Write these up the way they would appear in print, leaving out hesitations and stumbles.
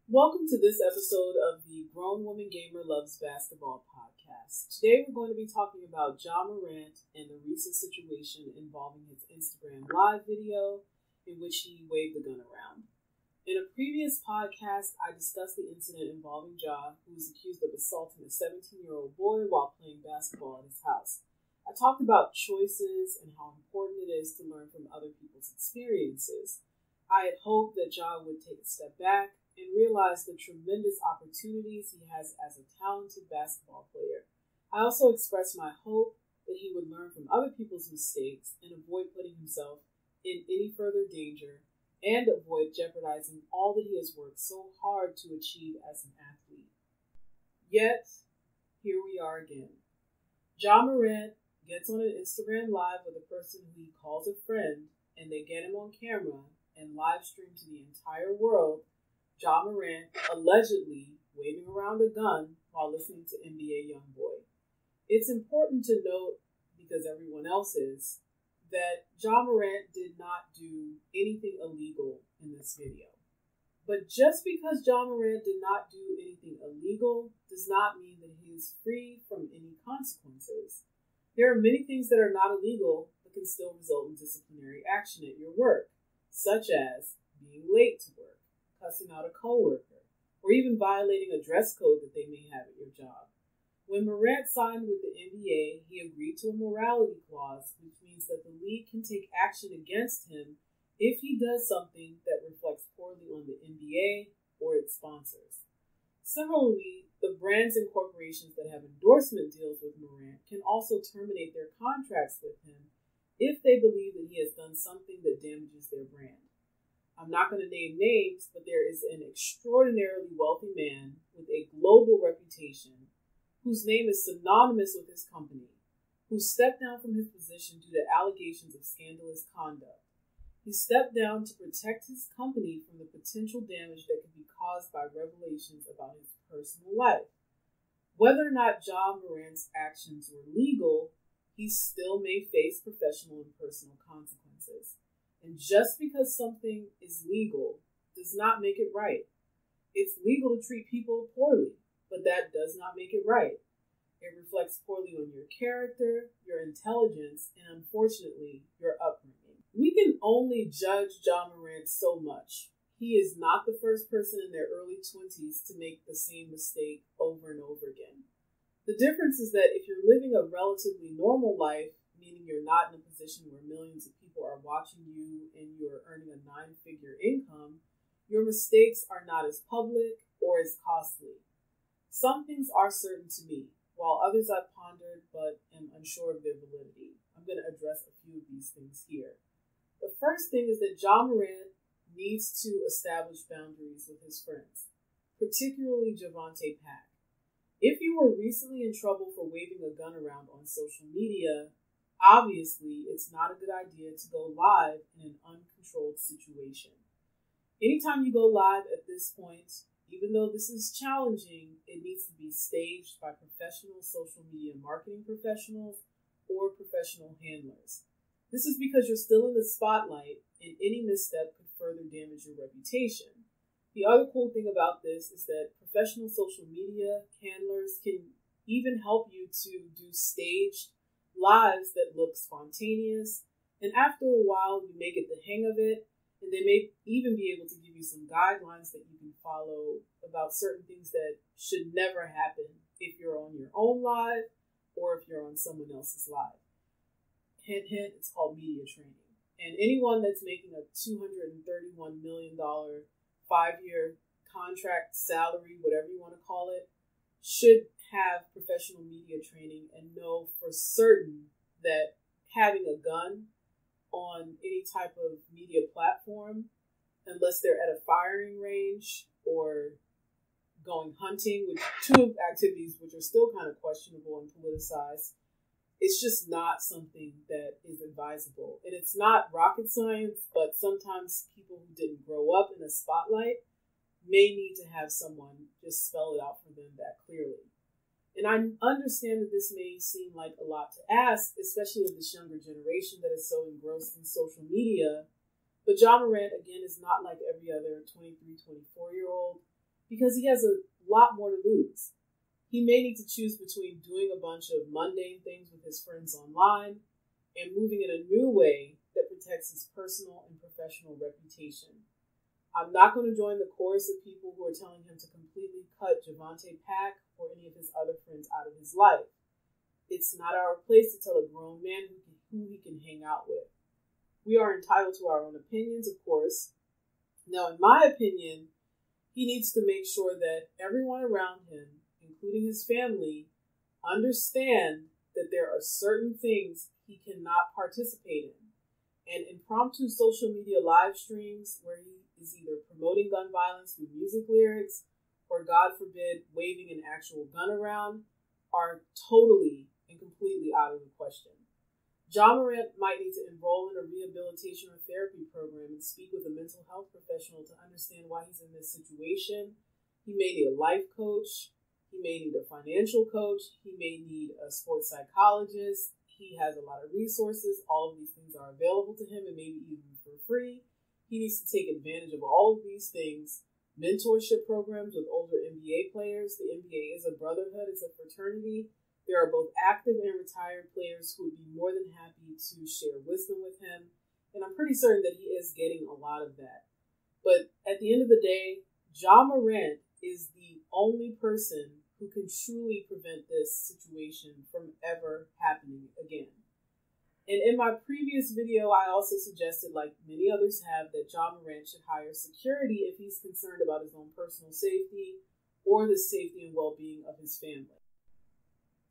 Welcome to this episode of the Grown Woman Gamer Loves Basketball podcast. Today we're going to be talking about Ja Morant and the recent situation involving his Instagram live video in which he waved the gun around. In a previous podcast, I discussed the incident involving Ja, who was accused of assaulting a 17-year-old boy while playing basketball at his house. I talked about choices and how important it is to learn from other people's experiences. I had hoped that Ja would take a step back and realize the tremendous opportunities he has as a talented basketball player. I also expressed my hope that he would learn from other people's mistakes and avoid putting himself in any further danger and avoid jeopardizing all that he has worked so hard to achieve as an athlete. Yet, here we are again. Ja Morant gets on an Instagram live with a person who he calls a friend, and they get him on camera and live stream to the entire world Ja Morant allegedly waving around a gun while listening to NBA YoungBoy. It's important to note, because everyone else is, that Ja Morant did not do anything illegal in this video. But just because Ja Morant did not do anything illegal does not mean that he is free from any consequences. There are many things that are not illegal but can still result in disciplinary action at your work, such as being late to work, cussing out a coworker, or even violating a dress code that they may have at your job. When Morant signed with the NBA, he agreed to a morality clause, which means that the league can take action against him if he does something that reflects poorly on the NBA or its sponsors. Similarly, the brands and corporations that have endorsement deals with Morant can also terminate their contracts with him if they believe that he has done something that damages their brand. I'm not going to name names, but there is an extraordinarily wealthy man with a global reputation whose name is synonymous with his company, who stepped down from his position due to allegations of scandalous conduct. He stepped down to protect his company from the potential damage that could be caused by revelations about his personal life. Whether or not Ja Morant's actions were legal, he still may face professional and personal consequences. And just because something is legal does not make it right. It's legal to treat people poorly, but that does not make it right. It reflects poorly on your character, your intelligence, and unfortunately, your upbringing. We can only judge Ja Morant so much. He is not the first person in their early 20s to make the same mistake over and over again. The difference is that if you're living a relatively normal life, meaning you're not in a position where millions of people are watching you and you're earning a 9-figure income, your mistakes are not as public or as costly. Some things are certain to me, while others I've pondered but am unsure of their validity. I'm going to address a few of these things here. The first thing is that Ja Morant needs to establish boundaries with his friends, particularly Javante Pack. If you were recently in trouble for waving a gun around on social media, obviously, it's not a good idea to go live in an uncontrolled situation. Anytime you go live at this point, even though this is challenging, it needs to be staged by professional social media marketing professionals or professional handlers. This is because you're still in the spotlight and any misstep could further damage your reputation. The other cool thing about this is that professional social media handlers can even help you to do staged lives that look spontaneous, and after a while you may get the hang of it, and they may even be able to give you some guidelines that you can follow about certain things that should never happen if you're on your own live or if you're on someone else's live. Hint, hint, it's called media training. And anyone that's making a $231 million 5-year contract salary, whatever you want to call it, should have professional media training and know for certain that having a gun on any type of media platform, unless they're at a firing range or going hunting, which two activities which are still kind of questionable and politicized, it's just not something that is advisable. And it's not rocket science, but sometimes people who didn't grow up in a spotlight may need to have someone just spell it out for them that clearly. And I understand that this may seem like a lot to ask, especially of this younger generation that is so engrossed in social media. But Ja Morant, again, is not like every other 23, 24-year-old. because he has a lot more to lose. He may need to choose between doing a bunch of mundane things with his friends online and moving in a new way that protects his personal and professional reputation. I'm not going to join the chorus of people who are telling him to completely cut Javante Pack or any of his other friends out of his life. It's not our place to tell a grown man who he can hang out with. We are entitled to our own opinions, of course. Now, in my opinion, he needs to make sure that everyone around him, including his family, understand that there are certain things he cannot participate in. And impromptu social media live streams where he is either promoting gun violence through music lyrics or, God forbid, waving an actual gun around are totally and completely out of the question. Ja Morant might need to enroll in a rehabilitation or therapy program and speak with a mental health professional to understand why he's in this situation. He may need a life coach. He may need a financial coach. He may need a sports psychologist. He has a lot of resources. All of these things are available to him and maybe even for free. He needs to take advantage of all of these things. Mentorship programs with older NBA players. The NBA is a brotherhood. It's a fraternity. There are both active and retired players who would be more than happy to share wisdom with him. And I'm pretty certain that he is getting a lot of that. But at the end of the day, Ja Morant is the only person who can truly prevent this situation from ever happening again. And in my previous video, I also suggested, like many others have, that Ja Morant should hire security if he's concerned about his own personal safety or the safety and well-being of his family.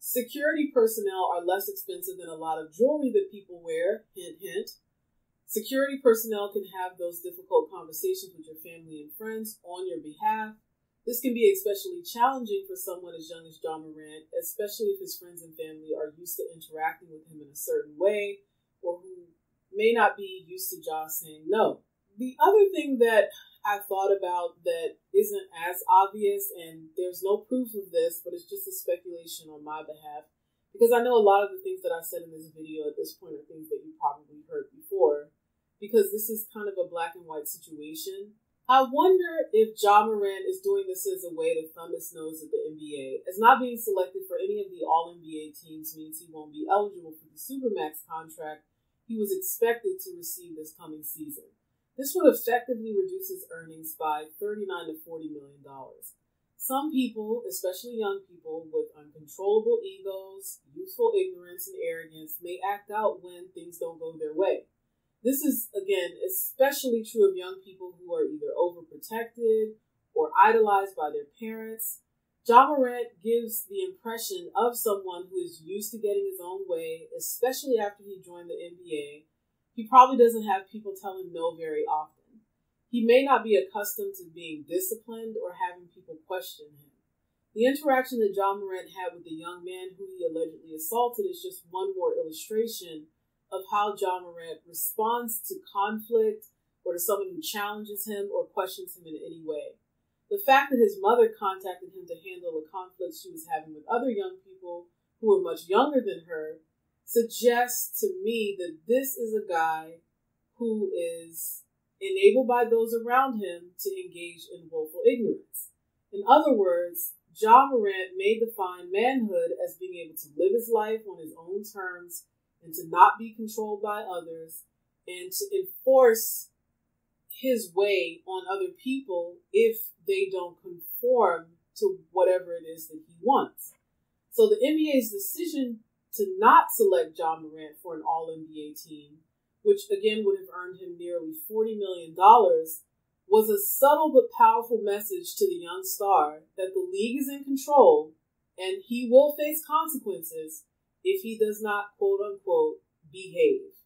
Security personnel are less expensive than a lot of jewelry that people wear, hint, hint. Security personnel can have those difficult conversations with your family and friends on your behalf. This can be especially challenging for someone as young as Ja Morant, especially if his friends and family are used to interacting with him in a certain way, or who may not be used to Ja saying no. The other thing that I thought about that isn't as obvious, and there's no proof of this, but it's just a speculation on my behalf, because I know a lot of the things that I said in this video at this point are things that you probably heard before, because this is kind of a black and white situation. I wonder if Ja Morant is doing this as a way to thumb his nose at the NBA, as not being selected for any of the All-NBA teams means he won't be eligible for the Supermax contract he was expected to receive this coming season. This would effectively reduce his earnings by $39 to $40 million. Some people, especially young people with uncontrollable egos, youthful ignorance, and arrogance, may act out when things don't go their way. This is, again, especially true of young people who are either overprotected or idolized by their parents. Ja Morant gives the impression of someone who is used to getting his own way, especially after he joined the NBA. He probably doesn't have people tell him no very often. He may not be accustomed to being disciplined or having people question him. The interaction that Ja Morant had with the young man who he allegedly assaulted is just one more illustration of how Ja Morant responds to conflict or to someone who challenges him or questions him in any way. The fact that his mother contacted him to handle a conflict she was having with other young people who were much younger than her suggests to me that this is a guy who is enabled by those around him to engage in willful ignorance. In other words, Ja Morant may define manhood as being able to live his life on his own terms and to not be controlled by others, and to enforce his way on other people if they don't conform to whatever it is that he wants. So the NBA's decision to not select Ja Morant for an All-NBA team, which again would have earned him nearly $40 million, was a subtle but powerful message to the young star that the league is in control and he will face consequences if he does not, quote-unquote, behave.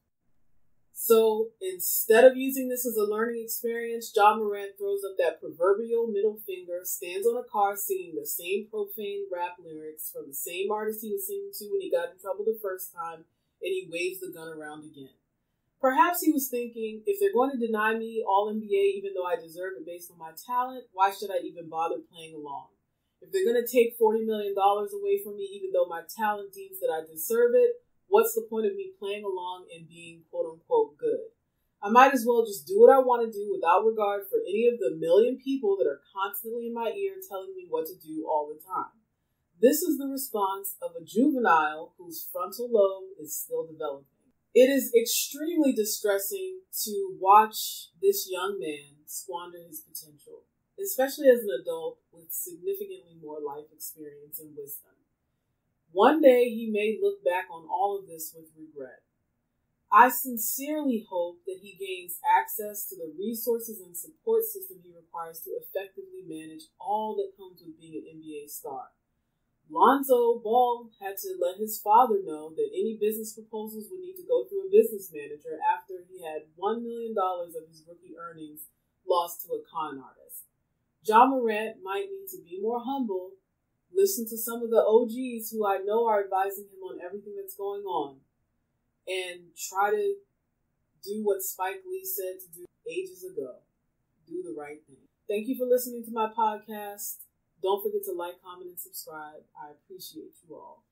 So instead of using this as a learning experience, Ja Morant throws up that proverbial middle finger, stands on a car singing the same profane rap lyrics from the same artist he was singing to when he got in trouble the first time, and he waves the gun around again. Perhaps he was thinking, if they're going to deny me All-NBA even though I deserve it based on my talent, why should I even bother playing along? If they're going to take $40 million away from me, even though my talent deems that I deserve it, what's the point of me playing along and being quote-unquote good? I might as well just do what I want to do without regard for any of the million people that are constantly in my ear telling me what to do all the time. This is the response of a juvenile whose frontal lobe is still developing. It is extremely distressing to watch this young man squander his potential, especially as an adult with significantly more life experience and wisdom. One day he may look back on all of this with regret. I sincerely hope that he gains access to the resources and support system he requires to effectively manage all that comes with being an NBA star. Lonzo Ball had to let his father know that any business proposals would need to go through a business manager after he had $1 million of his rookie earnings lost to a con artist. Ja Morant might need to be more humble, listen to some of the OGs who I know are advising him on everything that's going on, and try to do what Spike Lee said to do ages ago. Do the right thing. Thank you for listening to my podcast. Don't forget to like, comment, and subscribe. I appreciate you all.